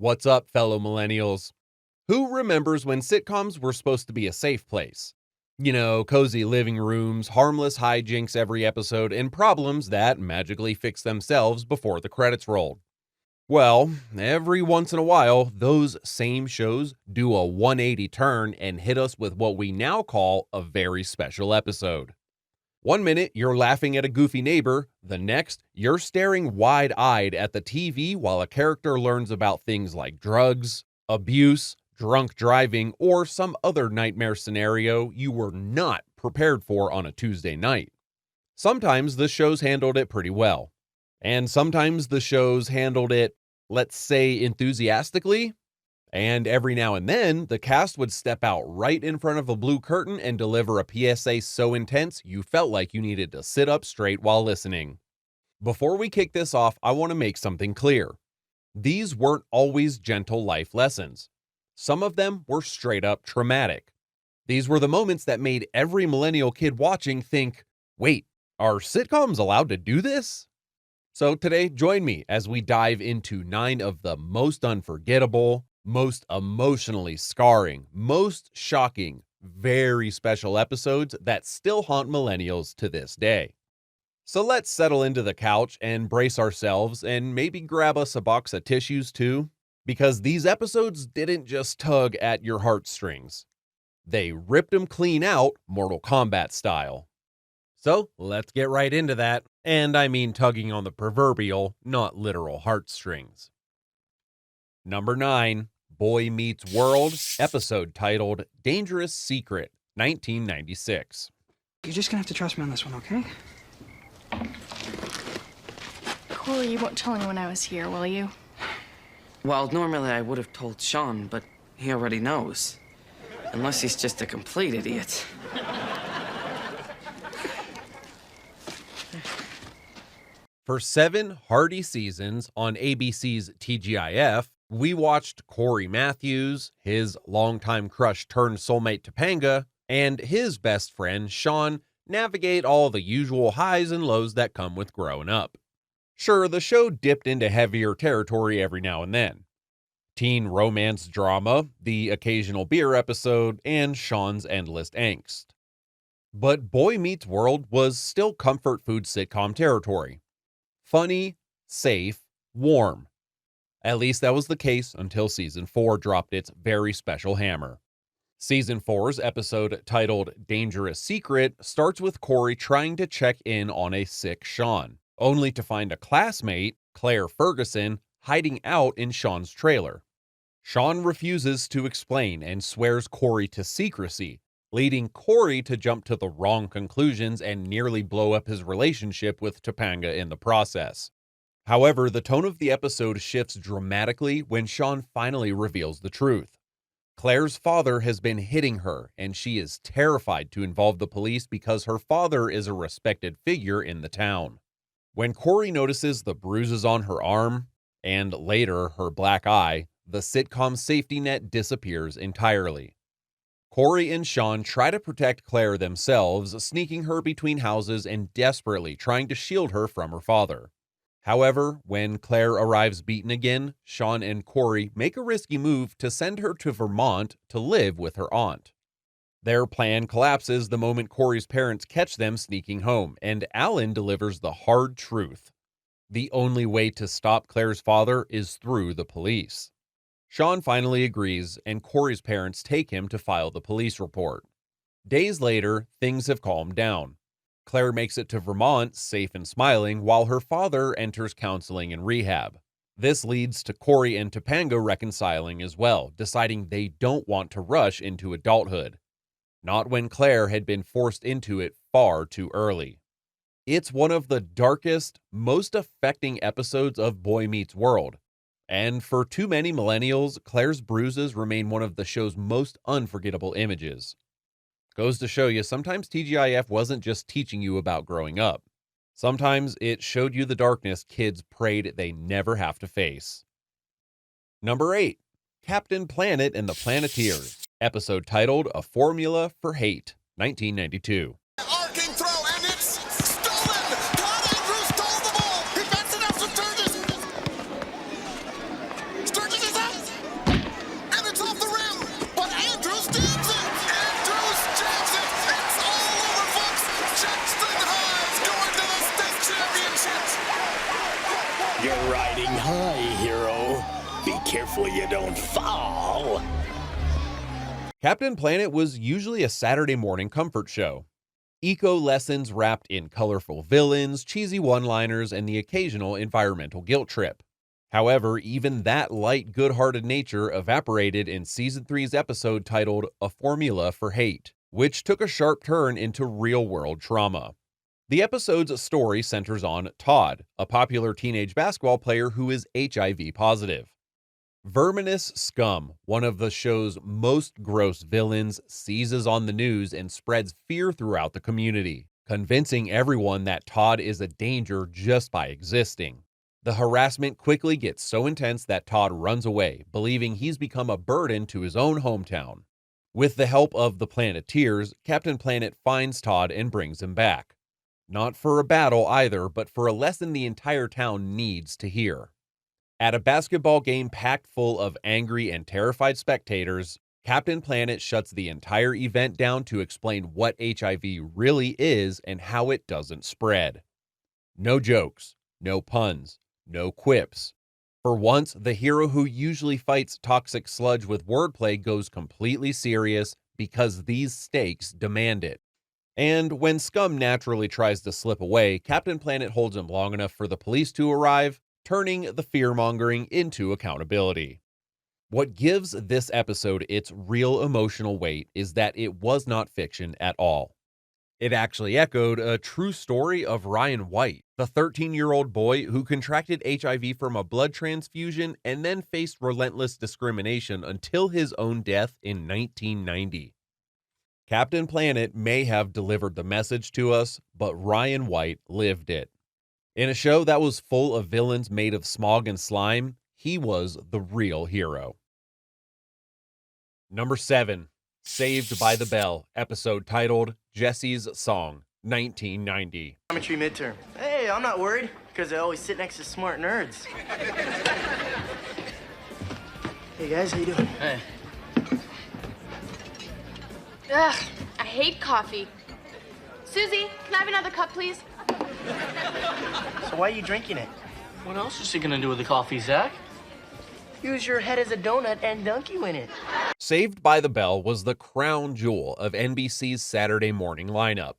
What's up, fellow millennials? Who remembers when sitcoms were supposed to be a safe place? You know, cozy living rooms, harmless hijinks every episode, and problems that magically fix themselves before the credits rolled. Well, every once in a while, those same shows do a 180 turn and hit us with what we now call a very special episode. One minute, you're laughing at a goofy neighbor. The next, you're staring wide-eyed at the TV while a character learns about things like drugs, abuse, drunk driving, or some other nightmare scenario you were not prepared for on a Tuesday night. Sometimes the shows handled it pretty well. And sometimes the shows handled it, let's say, enthusiastically. And every now and then, the cast would step out right in front of a blue curtain and deliver a PSA so intense you felt like you needed to sit up straight while listening. Before we kick this off, I want to make something clear. These weren't always gentle life lessons. Some of them were straight up traumatic. These were the moments that made every millennial kid watching think, wait, are sitcoms allowed to do this? So today, join me as we dive into 9 of the most unforgettable, most emotionally scarring, most shocking, very special episodes that still haunt millennials to this day. So let's settle into the couch and brace ourselves and maybe grab us a box of tissues too, because these episodes didn't just tug at your heartstrings. They ripped them clean out, Mortal Kombat style. So let's get right into that, and I mean tugging on the proverbial, not literal heartstrings. Number 9. Boy Meets World, episode titled Dangerous Secret, 1996. You're just gonna have to trust me on this one, okay? Corey, you won't tell anyone I was here, will you? Well, normally I would have told Sean, but he already knows. Unless he's just a complete idiot. For 7 hearty seasons on ABC's TGIF, we watched Corey Matthews, his longtime crush turned soulmate Topanga, and his best friend Sean navigate all the usual highs and lows that come with growing up. Sure, the show dipped into heavier territory every now and then. Teen romance drama, the occasional beer episode, and Sean's endless angst. But Boy Meets World was still comfort food sitcom territory. Funny, safe, warm. At least that was the case until Season 4 dropped its very special hammer. Season 4's episode titled Dangerous Secret starts with Corey trying to check in on a sick Sean, only to find a classmate, Claire Ferguson, hiding out in Sean's trailer. Sean refuses to explain and swears Corey to secrecy, leading Corey to jump to the wrong conclusions and nearly blow up his relationship with Topanga in the process. However, the tone of the episode shifts dramatically when Sean finally reveals the truth. Claire's father has been hitting her, and she is terrified to involve the police because her father is a respected figure in the town. When Corey notices the bruises on her arm, and later her black eye, the sitcom safety net disappears entirely. Corey and Sean try to protect Claire themselves, sneaking her between houses and desperately trying to shield her from her father. However, when Claire arrives beaten again, Sean and Corey make a risky move to send her to Vermont to live with her aunt. Their plan collapses the moment Corey's parents catch them sneaking home, and Alan delivers the hard truth. The only way to stop Claire's father is through the police. Sean finally agrees, and Corey's parents take him to file the police report. Days later, things have calmed down. Claire makes it to Vermont safe and smiling, while her father enters counseling and rehab. This leads to Corey and Topanga reconciling as well, deciding they don't want to rush into adulthood. Not when Claire had been forced into it far too early. It's one of the darkest, most affecting episodes of Boy Meets World. And for too many millennials, Claire's bruises remain one of the show's most unforgettable images. Goes to show you, sometimes TGIF wasn't just teaching you about growing up. Sometimes it showed you the darkness kids prayed they never have to face. Number 8. Captain Planet and the Planeteers, episode titled A Formula for Hate, 1992. Arcing throw, and it's stolen! Todd Andrews stole the ball! He bets it out to Sturgis! Sturgis is out! careful you don't fall. Captain Planet was usually a Saturday morning comfort show. Eco lessons wrapped in colorful villains, cheesy one-liners, and the occasional environmental guilt trip. However, even that light, good-hearted nature evaporated in Season 3's episode titled A Formula for Hate, which took a sharp turn into real-world trauma. The episode's story centers on Todd, a popular teenage basketball player who is HIV positive. Verminous Scum, one of the show's most gross villains, seizes on the news and spreads fear throughout the community, convincing everyone that Todd is a danger just by existing. The harassment quickly gets so intense that Todd runs away, believing he's become a burden to his own hometown. With the help of the Planeteers, Captain Planet finds Todd and brings him back. Not for a battle either, but for a lesson the entire town needs to hear. At a basketball game packed full of angry and terrified spectators, Captain Planet shuts the entire event down to explain what HIV really is and how it doesn't spread. No jokes, no puns, no quips. For once, the hero who usually fights toxic sludge with wordplay goes completely serious because these stakes demand it. And when Scum naturally tries to slip away, Captain Planet holds him long enough for the police to arrive, turning the fear-mongering into accountability. What gives this episode its real emotional weight is that it was not fiction at all. It actually echoed a true story of Ryan White, the 13-year-old boy who contracted HIV from a blood transfusion and then faced relentless discrimination until his own death in 1990. Captain Planet may have delivered the message to us, but Ryan White lived it. In a show that was full of villains made of smog and slime, he was the real hero. Number 7, Saved by the Bell, episode titled Jesse's Song, 1990. Geometry midterm. Hey, I'm not worried, because I always sit next to smart nerds. Hey guys, how you doing? Hey. Ugh, I hate coffee. Susie, can I have another cup, please? So why are you drinking it? What else is he gonna do with the coffee, Zach? Use your head as a donut and dunk you in it. Saved by the Bell was the crown jewel of NBC's Saturday morning lineup.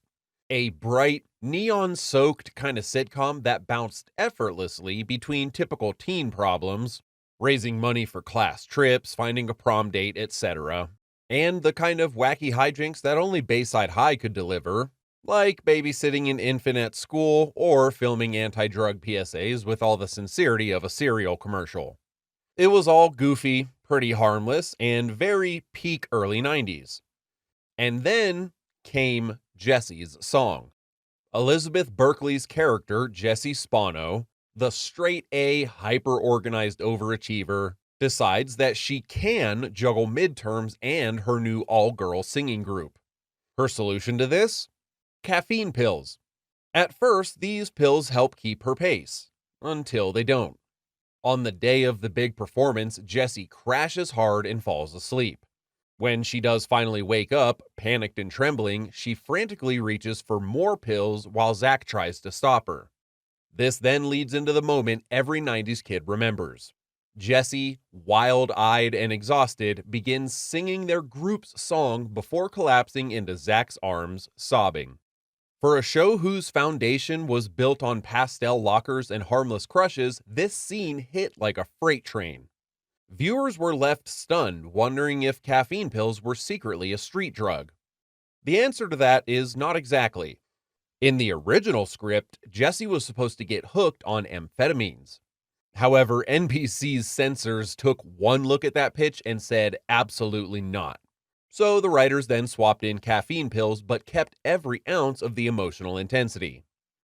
A bright, neon-soaked kind of sitcom that bounced effortlessly between typical teen problems, raising money for class trips, finding a prom date, etc., and the kind of wacky hijinks that only Bayside High could deliver, like babysitting an infant at school or filming anti-drug PSAs with all the sincerity of a cereal commercial. It was all goofy, pretty harmless, and very peak early 90s. And then came Jesse's Song. Elizabeth Berkley's character, Jessie Spano, the straight-A, hyper-organized overachiever, decides that she can juggle midterms and her new all-girl singing group. Her solution to this? Caffeine pills. At first, these pills help keep her pace, until they don't. On the day of the big performance, Jessie crashes hard and falls asleep. When she does finally wake up, panicked and trembling, she frantically reaches for more pills while Zach tries to stop her. This then leads into the moment every 90s kid remembers. Jessie, wild-eyed and exhausted, begins singing their group's song before collapsing into Zach's arms, sobbing. For a show whose foundation was built on pastel lockers and harmless crushes, this scene hit like a freight train. Viewers were left stunned, wondering if caffeine pills were secretly a street drug. The answer to that is not exactly. In the original script, Jessie was supposed to get hooked on amphetamines. However, NBC's censors took one look at that pitch and said absolutely not. So the writers then swapped in caffeine pills but kept every ounce of the emotional intensity.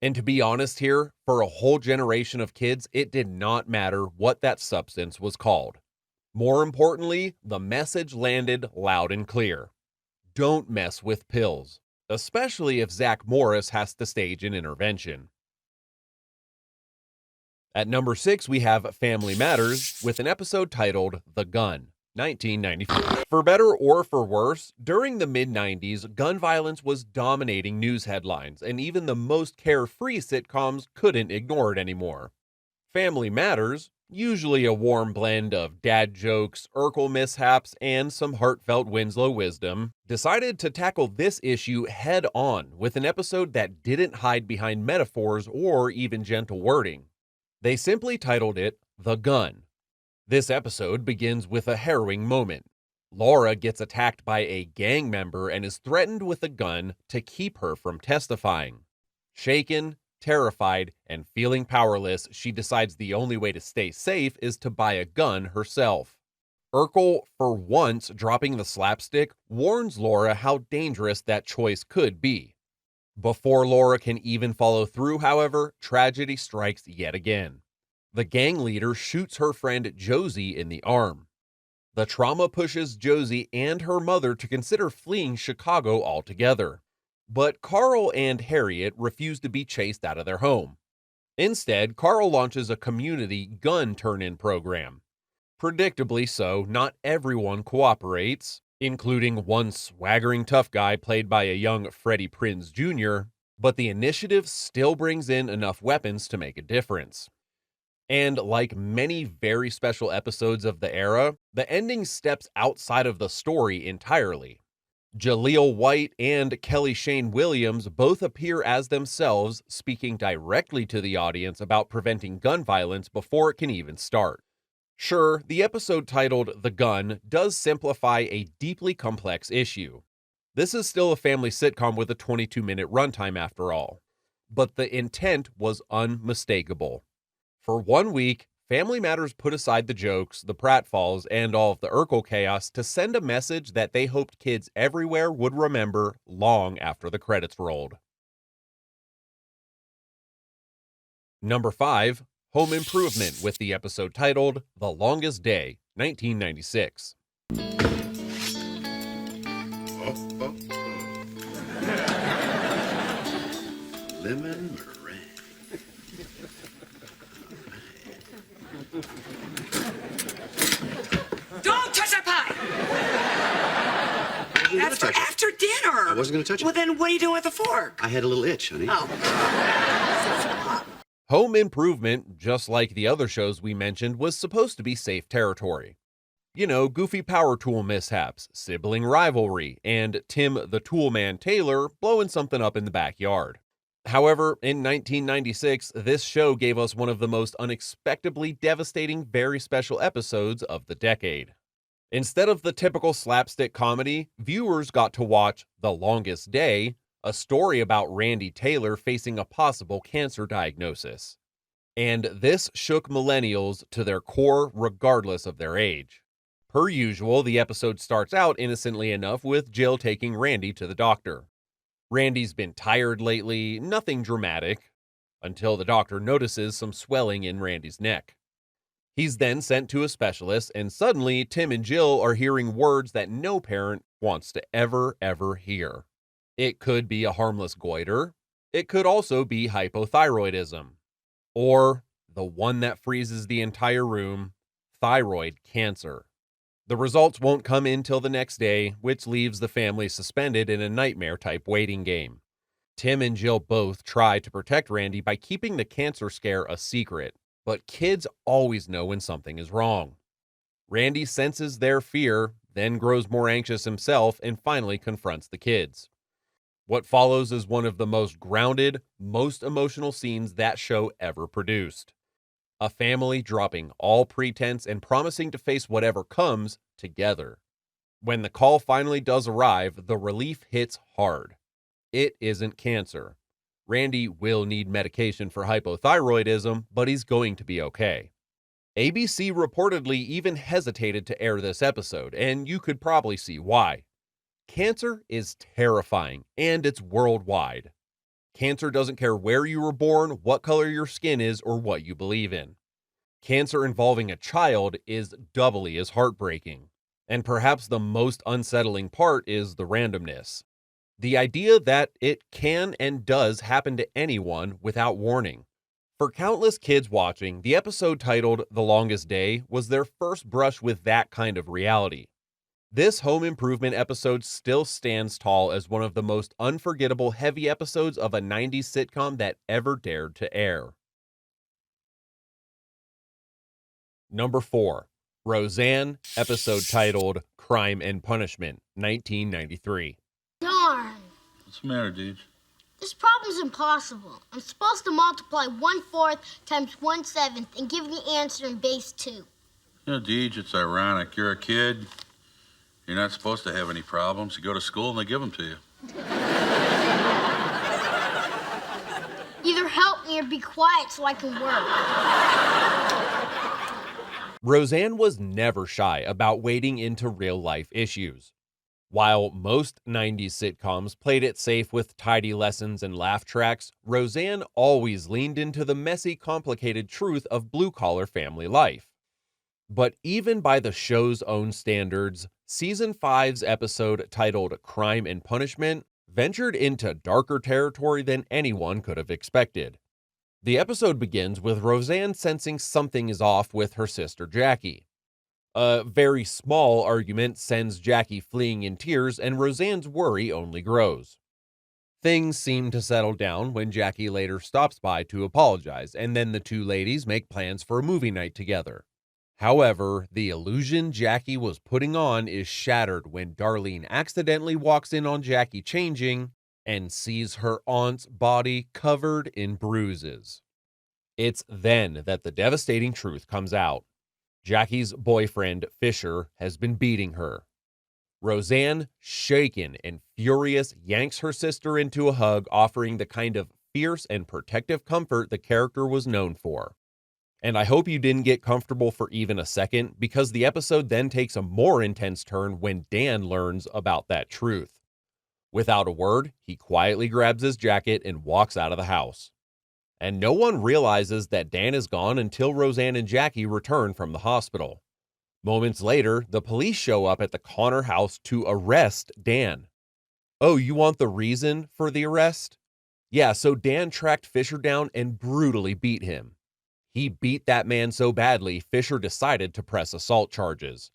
And to be honest here, for a whole generation of kids, it did not matter what that substance was called. More importantly, the message landed loud and clear. Don't mess with pills, especially if Zach Morris has to stage an intervention. At number 6, we have Family Matters with an episode titled The Gun, 1994. For better or for worse, during the mid-90s, gun violence was dominating news headlines, and even the most carefree sitcoms couldn't ignore it anymore. Family Matters, Usually a warm blend of dad jokes, Urkel mishaps, and some heartfelt Winslow wisdom, decided to tackle this issue head on with an episode that didn't hide behind metaphors or even gentle wording. They simply titled it The Gun. This episode begins with a harrowing moment. Laura gets attacked by a gang member and is threatened with a gun to keep her from testifying. Shaken, terrified, and feeling powerless, she decides the only way to stay safe is to buy a gun herself. Urkel, for once dropping the slapstick, warns Laura how dangerous that choice could be. Before Laura can even follow through, however, tragedy strikes yet again. The gang leader shoots her friend Josie in the arm. The trauma pushes Josie and her mother to consider fleeing Chicago altogether. But Carl and Harriet refuse to be chased out of their home. Instead, Carl launches a community gun turn-in program. Predictably so, not everyone cooperates, including one swaggering tough guy played by a young Freddie Prinze Jr., but the initiative still brings in enough weapons to make a difference. And like many very special episodes of the era, the ending steps outside of the story entirely. Jaleel White and Kelly Shane Williams both appear as themselves, speaking directly to the audience about preventing gun violence before it can even start. Sure, the episode titled The Gun does simplify a deeply complex issue. This is still a family sitcom with a 22-minute runtime after all. But the intent was unmistakable. For 1 week, Family Matters put aside the jokes, the pratfalls, and all of the Urkel chaos to send a message that they hoped kids everywhere would remember long after the credits rolled. Number 5, Home Improvement, with the episode titled The Longest Day, 1996. Lemon meringue. Don't touch that pie! That's for after dinner. I wasn't going to touch it. Well, then what are you doing with the fork? I had a little itch, honey. Oh. Home Improvement, just like the other shows we mentioned, was supposed to be safe territory. You know, goofy power tool mishaps, sibling rivalry, and Tim the Toolman Taylor blowing something up in the backyard. However, in 1996, this show gave us one of the most unexpectedly devastating very special episodes of the decade. Instead of the typical slapstick comedy, viewers got to watch The Longest Day, a story about Randy Taylor facing a possible cancer diagnosis. And this shook millennials to their core regardless of their age. Per usual, the episode starts out innocently enough with Jill taking Randy to the doctor. Randy's been tired lately, nothing dramatic, until the doctor notices some swelling in Randy's neck. He's then sent to a specialist, and suddenly Tim and Jill are hearing words that no parent wants to ever hear. It could be a harmless goiter. It could also be hypothyroidism. Or, the one that freezes the entire room, thyroid cancer. The results won't come in till the next day, which leaves the family suspended in a nightmare-type waiting game. Tim and Jill both try to protect Randy by keeping the cancer scare a secret, but kids always know when something is wrong. Randy senses their fear, then grows more anxious himself, and finally confronts the kids. What follows is one of the most grounded, most emotional scenes that show ever produced. A family dropping all pretense and promising to face whatever comes together. When the call finally does arrive, the relief hits hard. It isn't cancer. Randy will need medication for hypothyroidism, but he's going to be okay. ABC reportedly even hesitated to air this episode, and you could probably see why. Cancer is terrifying, and it's worldwide. Cancer doesn't care where you were born, what color your skin is, or what you believe in. Cancer involving a child is doubly as heartbreaking. And perhaps the most unsettling part is the randomness. The idea that it can and does happen to anyone without warning. For countless kids watching, the episode titled The Longest Day was their first brush with that kind of reality. This home improvement episode still stands tall as one of the most unforgettable heavy episodes of a 90s sitcom that ever dared to air. Number 4, Roseanne, episode titled Crime and Punishment, 1993. Darn. What's the matter, Deej? This problem's impossible. I'm supposed to multiply 1/4 times 1/7 and give the answer in base 2. You know, Deej, it's ironic. You're a kid. You're not supposed to have any problems. You go to school and they give them to you. Either help me or be quiet so I can work. Roseanne was never shy about wading into real-life issues. While most 90s sitcoms played it safe with tidy lessons and laugh tracks, Roseanne always leaned into the messy, complicated truth of blue-collar family life. But even by the show's own standards, Season 5's episode titled Crime and Punishment ventured into darker territory than anyone could have expected. The episode begins with Roseanne sensing something is off with her sister Jackie. A very small argument sends Jackie fleeing in tears, and Roseanne's worry only grows. Things seem to settle down when Jackie later stops by to apologize, and then the two ladies make plans for a movie night together. However, the illusion Jackie was putting on is shattered when Darlene accidentally walks in on Jackie changing and sees her aunt's body covered in bruises. It's then that the devastating truth comes out. Jackie's boyfriend, Fisher, has been beating her. Roseanne, shaken and furious, yanks her sister into a hug, offering the kind of fierce and protective comfort the character was known for. And I hope you didn't get comfortable for even a second, because the episode then takes a more intense turn when Dan learns about that truth. Without a word, he quietly grabs his jacket and walks out of the house. And no one realizes that Dan is gone until Roseanne and Jackie return from the hospital. Moments later, the police show up at the Connor house to arrest Dan. Oh, you want the reason for the arrest? Yeah, so Dan tracked Fisher down and brutally beat him. He beat that man so badly, Fisher decided to press assault charges.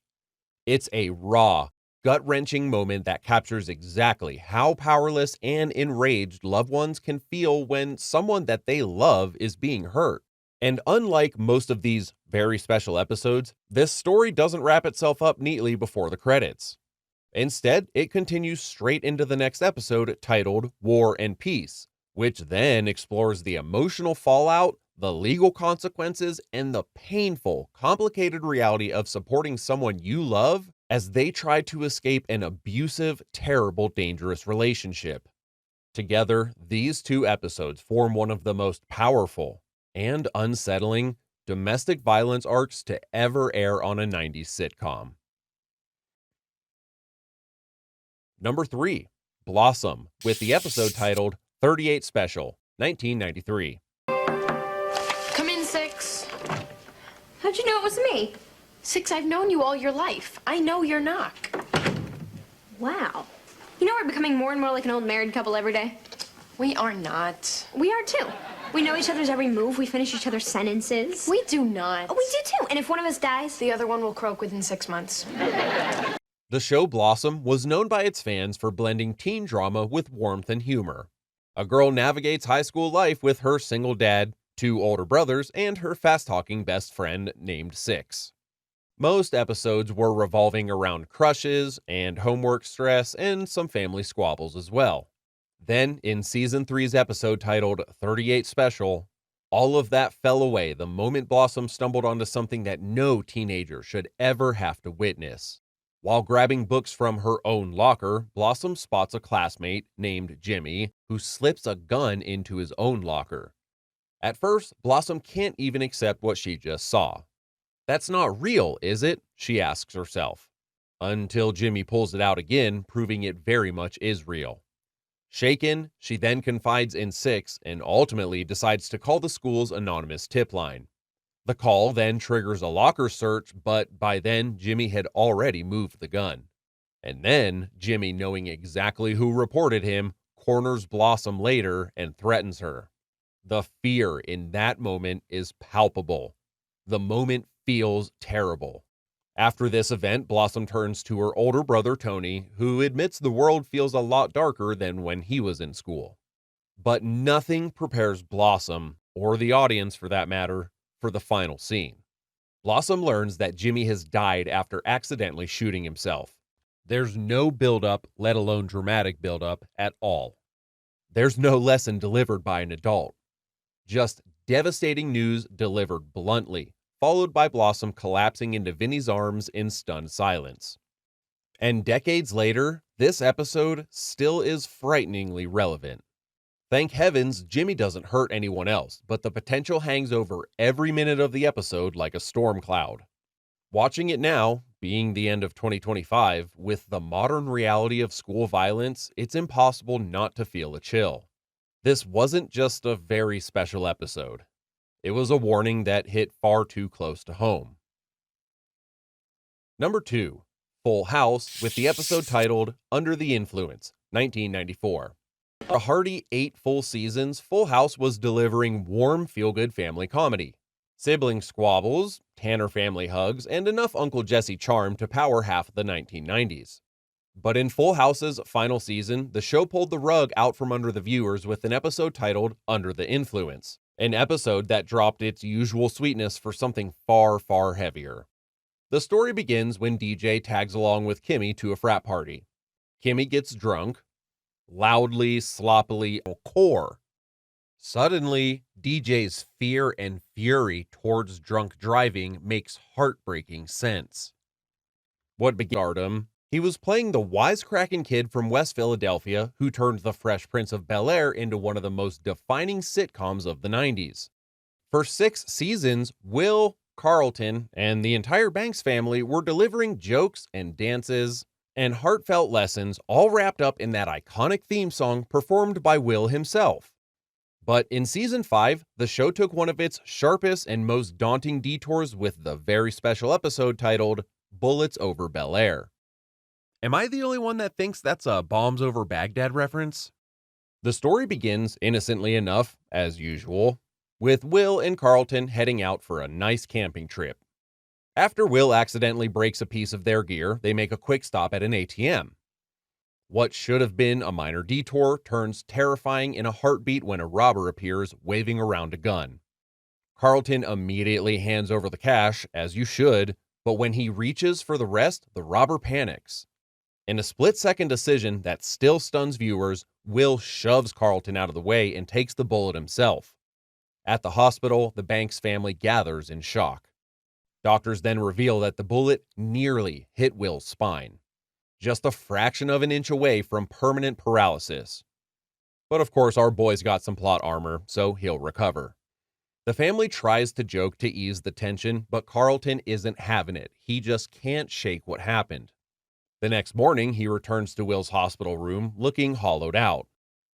It's a raw, gut-wrenching moment that captures exactly how powerless and enraged loved ones can feel when someone that they love is being hurt. And unlike most of these very special episodes, this story doesn't wrap itself up neatly before the credits. Instead, it continues straight into the next episode titled War and Peace, which then explores the emotional fallout, the legal consequences, and the painful, complicated reality of supporting someone you love as they try to escape an abusive, terrible, dangerous relationship. Together, these two episodes form one of the most powerful and unsettling domestic violence arcs to ever air on a 90s sitcom. Number 3, Blossom, with the episode titled 38 Special, 1993. Come in, Six. How'd you know it was me? Six, I've known you all your life. I know your knock. Wow. You know we're becoming more and more like an old married couple every day? We are not. We are too. We know each other's every move. We finish each other's sentences. We do not. Oh, we do too. And if one of us dies, The other one will croak within 6 months. The show Blossom was known by its fans for blending teen drama with warmth and humor. A girl navigates high school life with her single dad, 2 older brothers, and her fast-talking best friend named Six. Most episodes were revolving around crushes and homework stress and some family squabbles as well. Then, in Season 3's episode titled 38 Special, all of that fell away the moment Blossom stumbled onto something that no teenager should ever have to witness. While grabbing books from her own locker, Blossom spots a classmate named Jimmy who slips a gun into his own locker. At first, Blossom can't even accept what she just saw. That's not real, is it? She asks herself. Until Jimmy pulls it out again, proving it very much is real. Shaken, she then confides in Six and ultimately decides to call the school's anonymous tip line. The call then triggers a locker search, but by then, Jimmy had already moved the gun. And then, Jimmy, knowing exactly who reported him, corners Blossom later and threatens her. The fear in that moment is palpable. The moment feels terrible. After this event, Blossom turns to her older brother, Tony, who admits the world feels a lot darker than when he was in school. But nothing prepares Blossom, or the audience for that matter, for the final scene. Blossom learns that Jimmy has died after accidentally shooting himself. There's no build-up, let alone dramatic build-up, at all. There's no lesson delivered by an adult. Just devastating news delivered bluntly, followed by Blossom collapsing into Vinny's arms in stunned silence. And decades later, this episode still is frighteningly relevant. Thank heavens, Jimmy doesn't hurt anyone else, but the potential hangs over every minute of the episode like a storm cloud. Watching it now, being the end of 2025, with the modern reality of school violence, it's impossible not to feel a chill. This wasn't just a very special episode. It was a warning that hit far too close to home. Number 2, Full House, with the episode titled Under the Influence, 1994. For a hearty 8 full seasons, Full House was delivering warm, feel-good family comedy. Sibling squabbles, Tanner family hugs, and enough Uncle Jesse charm to power half of the 1990s. But in Full House's final season, the show pulled the rug out from under the viewers with an episode titled Under the Influence, an episode that dropped its usual sweetness for something far, far heavier. The story begins when DJ tags along with Kimmy to a frat party. Kimmy gets drunk, loudly, sloppily, core. Suddenly, DJ's fear and fury towards drunk driving makes heartbreaking sense. What began stardom? He was playing the wisecracking kid from West Philadelphia who turned The Fresh Prince of Bel-Air into one of the most defining sitcoms of the 90s. For 6 seasons, Will, Carlton, and the entire Banks family were delivering jokes and dances and heartfelt lessons, all wrapped up in that iconic theme song performed by Will himself. But in season 5, the show took one of its sharpest and most daunting detours with the very special episode titled Bullets Over Bel-Air. Am I the only one that thinks that's a Bombs Over Baghdad reference? The story begins, innocently enough, as usual, with Will and Carlton heading out for a nice camping trip. After Will accidentally breaks a piece of their gear, they make a quick stop at an ATM. What should have been a minor detour turns terrifying in a heartbeat when a robber appears waving around a gun. Carlton immediately hands over the cash, as you should, but when he reaches for the rest, the robber panics. In a split-second decision that still stuns viewers, Will shoves Carlton out of the way and takes the bullet himself. At the hospital, the Banks family gathers in shock. Doctors then reveal that the bullet nearly hit Will's spine, just a fraction of an inch away from permanent paralysis. But of course, our boy's got some plot armor, so he'll recover. The family tries to joke to ease the tension, but Carlton isn't having it. He just can't shake what happened. The next morning, he returns to Will's hospital room looking hollowed out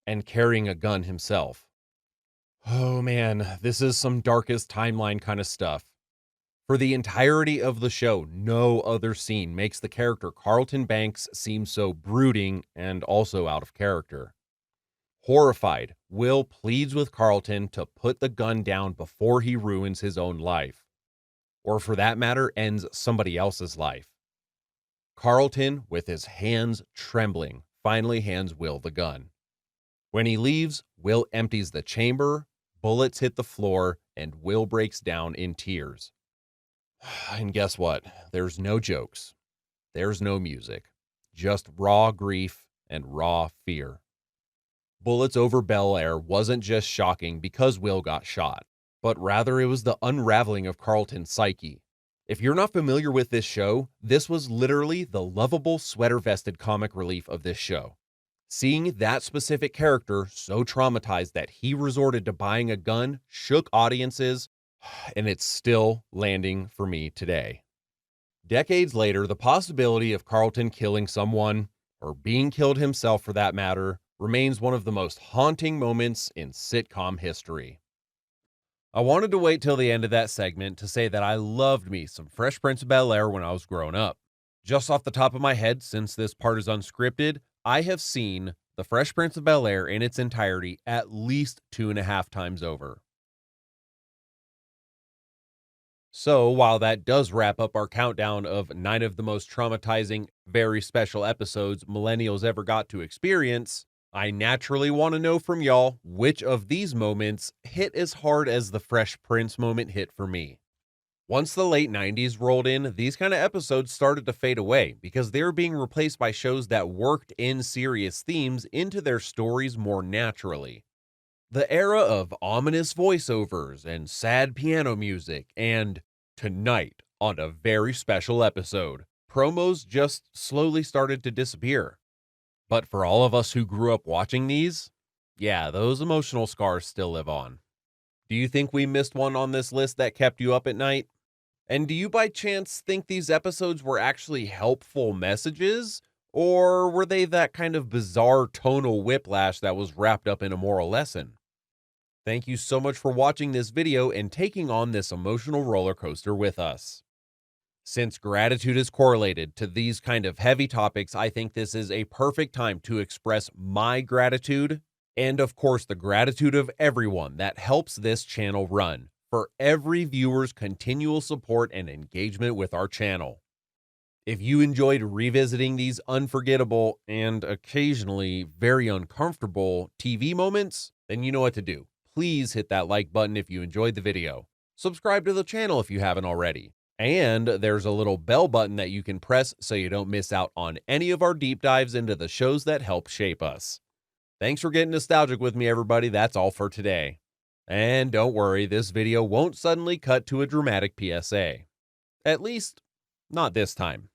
and carrying a gun himself. Oh man, this is some darkest timeline kind of stuff. For the entirety of the show, no other scene makes the character Carlton Banks seem so brooding and also out of character. Horrified, Will pleads with Carlton to put the gun down before he ruins his own life, or for that matter, ends somebody else's life. Carlton, with his hands trembling, finally hands Will the gun. When he leaves, Will empties the chamber, bullets hit the floor, and Will breaks down in tears. And guess what? There's no jokes. There's no music. Just raw grief and raw fear. Bullets Over Bel-Air wasn't just shocking because Will got shot, but rather it was the unraveling of Carlton's psyche. If you're not familiar with this show, this was literally the lovable sweater-vested comic relief of this show. Seeing that specific character so traumatized that he resorted to buying a gun shook audiences, and it's still landing for me today. Decades later, the possibility of Carlton killing someone, or being killed himself for that matter, remains one of the most haunting moments in sitcom history. I wanted to wait till the end of that segment to say that I loved me some Fresh Prince of Bel-Air when I was growing up. Just off the top of my head, since this part is unscripted, I have seen The Fresh Prince of Bel-Air in its entirety at least 2.5 times over. So, while that does wrap up our countdown of 9 of the most traumatizing, very special episodes millennials ever got to experience, I naturally want to know from y'all which of these moments hit as hard as the Fresh Prince moment hit for me. Once the late 90s rolled in, these kind of episodes started to fade away because they were being replaced by shows that worked in serious themes into their stories more naturally. The era of ominous voiceovers and sad piano music and tonight on a very special episode, promos just slowly started to disappear. But for all of us who grew up watching these, yeah, those emotional scars still live on. Do you think we missed one on this list that kept you up at night? And do you by chance think these episodes were actually helpful messages? Or were they that kind of bizarre tonal whiplash that was wrapped up in a moral lesson? Thank you so much for watching this video and taking on this emotional roller coaster with us. Since gratitude is correlated to these kind of heavy topics, I think this is a perfect time to express my gratitude and, of course, the gratitude of everyone that helps this channel run, for every viewer's continual support and engagement with our channel. If you enjoyed revisiting these unforgettable and occasionally very uncomfortable TV moments, then you know what to do. Please hit that like button if you enjoyed the video. Subscribe to the channel if you haven't already. And there's a little bell button that you can press so you don't miss out on any of our deep dives into the shows that help shape us. Thanks for getting nostalgic with me, everybody. That's all for today. And don't worry, this video won't suddenly cut to a dramatic PSA. At least, not this time.